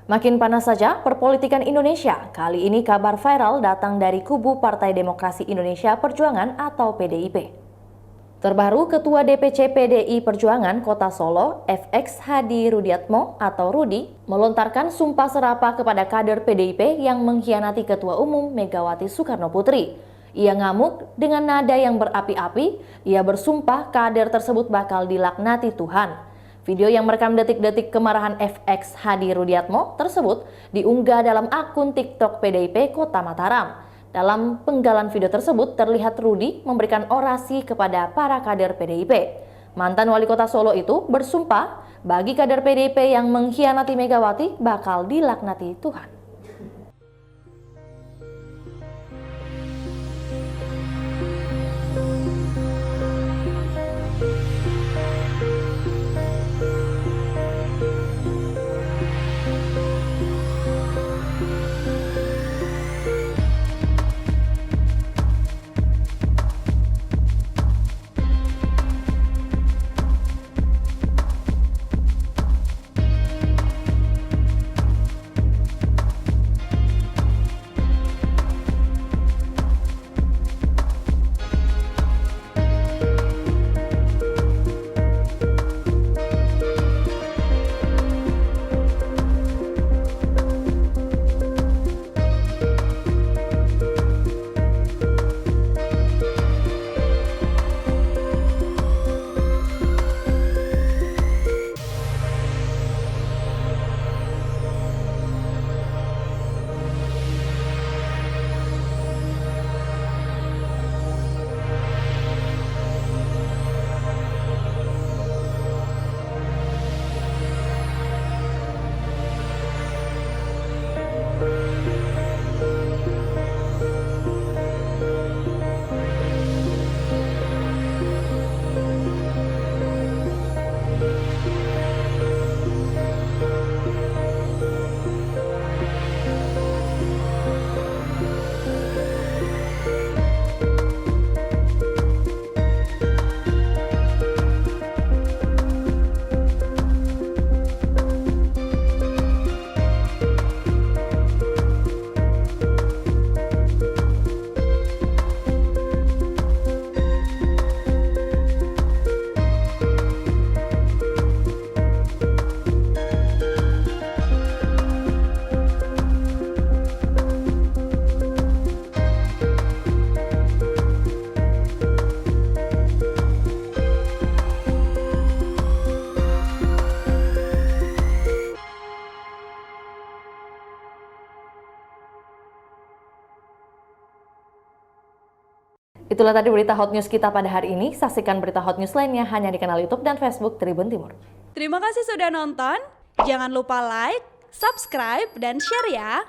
Makin panas saja perpolitikan Indonesia. Kali ini kabar viral datang dari kubu Partai Demokrasi Indonesia Perjuangan atau PDIP. Terbaru Ketua DPC PDI Perjuangan Kota Solo, FX Hadi Rudiatmo atau Rudi, melontarkan sumpah serapah kepada kader PDIP yang mengkhianati Ketua Umum Megawati Soekarno Putri. Ia ngamuk dengan nada yang berapi-api, ia bersumpah kader tersebut bakal dilaknati Tuhan. Video yang merekam detik-detik kemarahan FX Hadi Rudiatmo tersebut diunggah dalam akun TikTok PDIP Kota Mataram. Dalam penggalan video tersebut terlihat Rudi memberikan orasi kepada para kader PDIP. Mantan wali kota Solo itu bersumpah bagi kader PDIP yang mengkhianati Megawati bakal dilaknati Tuhan. Itulah tadi berita hot news kita pada hari ini. Saksikan berita hot news lainnya hanya di kanal YouTube dan Facebook Tribun Timur. Terima kasih sudah nonton. Jangan lupa like, subscribe, dan share ya.